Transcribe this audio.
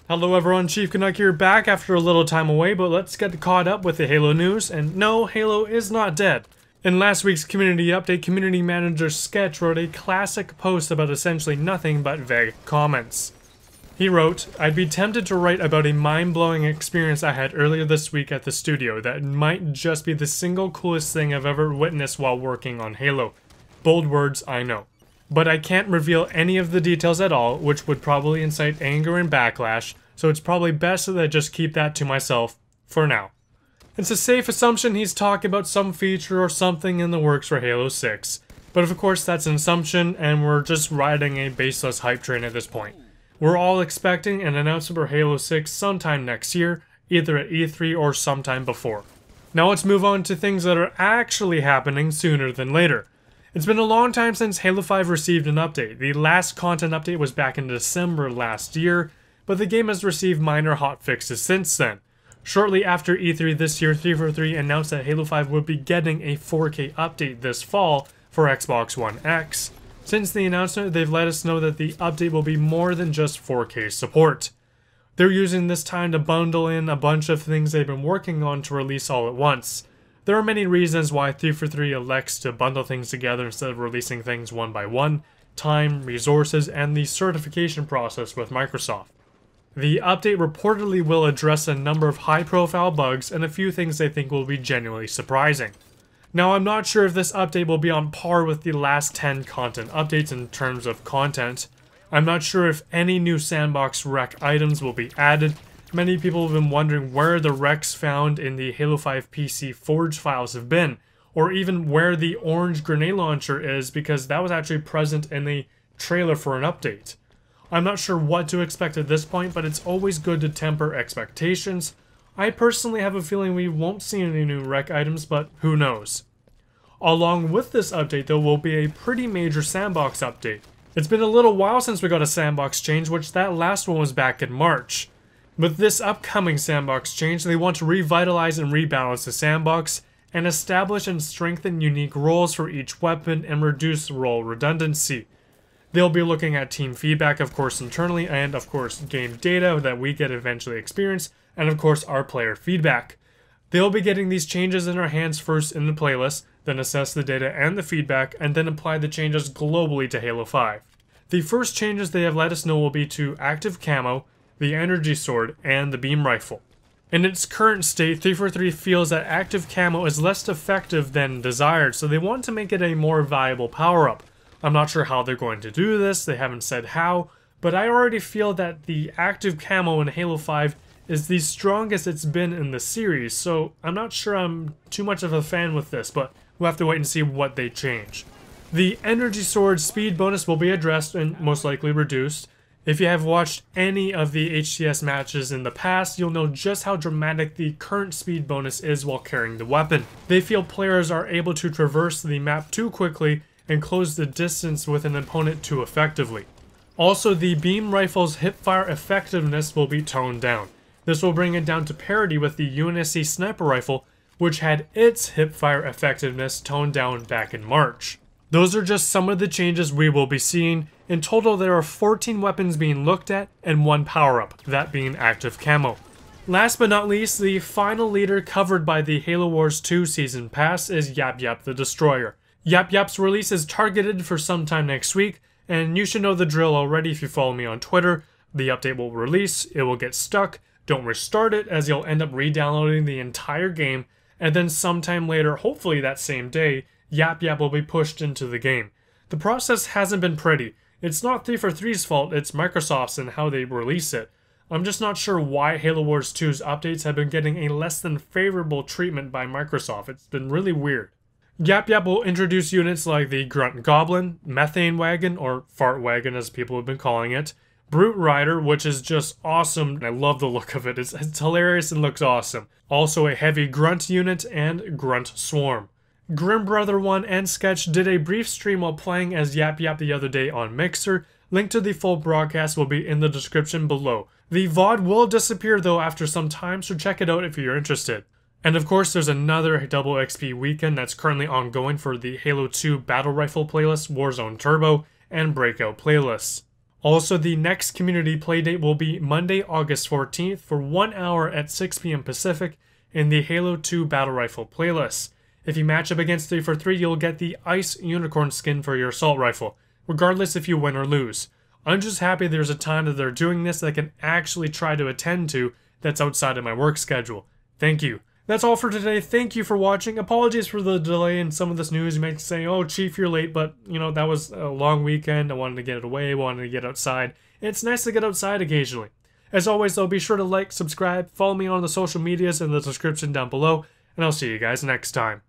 Hello everyone, Chief Canuck here, back after a little time away, but let's get caught up with the Halo news, and no, Halo is not dead. In last week's community update, community manager Sketch wrote a classic post about essentially nothing but vague comments. He wrote, "I'd be tempted to write about a mind-blowing experience I had earlier this week at the studio that might just be the single coolest thing I've ever witnessed while working on Halo. Bold words, I know. But I can't reveal any of the details at all, which would probably incite anger and backlash, so it's probably best that I just keep that to myself for now." It's a safe assumption he's talking about some feature or something in the works for Halo 6. But of course that's an assumption, and we're just riding a baseless hype train at this point. We're all expecting an announcement for Halo 6 sometime next year, either at E3 or sometime before. Now let's move on to things that are actually happening sooner than later. It's been a long time since Halo 5 received an update. The last content update was back in December last year, but the game has received minor hotfixes since then. Shortly after E3 this year, 343 announced that Halo 5 would be getting a 4K update this fall for Xbox One X. Since the announcement, they've let us know that the update will be more than just 4K support. They're using this time to bundle in a bunch of things they've been working on to release all at once. There are many reasons why 343 elects to bundle things together instead of releasing things one by one: time, resources, and the certification process with Microsoft. The update reportedly will address a number of high-profile bugs and a few things they think will be genuinely surprising. Now, I'm not sure if this update will be on par with the last 10 content updates in terms of content. I'm not sure if any new Sandbox rec items will be added. Many people have been wondering where the recs found in the Halo 5 PC Forge files have been, or even where the orange grenade launcher is, because that was actually present in the trailer for an update. I'm not sure what to expect at this point, but it's always good to temper expectations. I personally have a feeling we won't see any new rec items, but who knows. Along with this update though will be a pretty major Sandbox update. It's been a little while since we got a Sandbox change, which that last one was back in March. With this upcoming Sandbox change, they want to revitalize and rebalance the Sandbox, and establish and strengthen unique roles for each weapon and reduce role redundancy. They'll be looking at team feedback, of course internally, and of course game data that we get eventually experience, and of course our player feedback. They'll be getting these changes in our hands first in the playlist, then assess the data and the feedback, and then apply the changes globally to Halo 5. The first changes they have let us know will be to active camo, the energy sword, and the beam rifle. In its current state, 343 feels that active camo is less effective than desired, so they want to make it a more valuable power-up. I'm not sure how they're going to do this, they haven't said how, but I already feel that the active camo in Halo 5 is the strongest it's been in the series, so I'm not sure I'm too much of a fan with this, but we'll have to wait and see what they change. The energy sword speed bonus will be addressed and most likely reduced. If you have watched any of the HCS matches in the past, you'll know just how dramatic the current speed bonus is while carrying the weapon. They feel players are able to traverse the map too quickly and close the distance with an opponent too effectively. Also, the beam rifle's hipfire effectiveness will be toned down. This will bring it down to parity with the UNSC sniper rifle, which had its hipfire effectiveness toned down back in March. Those are just some of the changes we will be seeing. In total, there are 14 weapons being looked at and one power-up, that being active camo. Last but not least, the final leader covered by the Halo Wars 2 Season Pass is YapYap the Destroyer. YapYap's release is targeted for sometime next week, and you should know the drill already if you follow me on Twitter. The update will release, it will get stuck, don't restart it as you'll end up re-downloading the entire game, and then sometime later, hopefully that same day, YapYap will be pushed into the game. The process hasn't been pretty. It's not 343's fault, it's Microsoft's and how they release it. I'm just not sure why Halo Wars 2's updates have been getting a less than favorable treatment by Microsoft. It's been really weird. YapYap will introduce units like the Grunt Goblin, Methane Wagon, or Fart Wagon as people have been calling it, Brute Rider, which is just awesome, and I love the look of it. It's hilarious and looks awesome. Also a Heavy Grunt unit and Grunt Swarm. Grim Brother 1 and Sketch did a brief stream while playing as YapYap the other day on Mixer. Link to the full broadcast will be in the description below. The VOD will disappear though after some time, so check it out if you're interested. And of course there's another double XP weekend that's currently ongoing for the Halo 2 Battle Rifle playlist, Warzone Turbo, and Breakout playlists. Also, the next community playdate will be Monday, August 14th for 1 hour at 6 p.m. Pacific in the Halo 2 Battle Rifle playlist. If you match up against 3 for 3, you'll get the Ice Unicorn skin for your assault rifle, regardless if you win or lose. I'm just happy there's a time that they're doing this that I can actually try to attend to that's outside of my work schedule. Thank you. That's all for today. Thank you for watching. Apologies for the delay in some of this news. You might say, oh, Chief, you're late, but, you know, that was a long weekend. I wanted to get it away, wanted to get outside. It's nice to get outside occasionally. As always, though, be sure to like, subscribe, follow me on the social medias in the description down below, and I'll see you guys next time.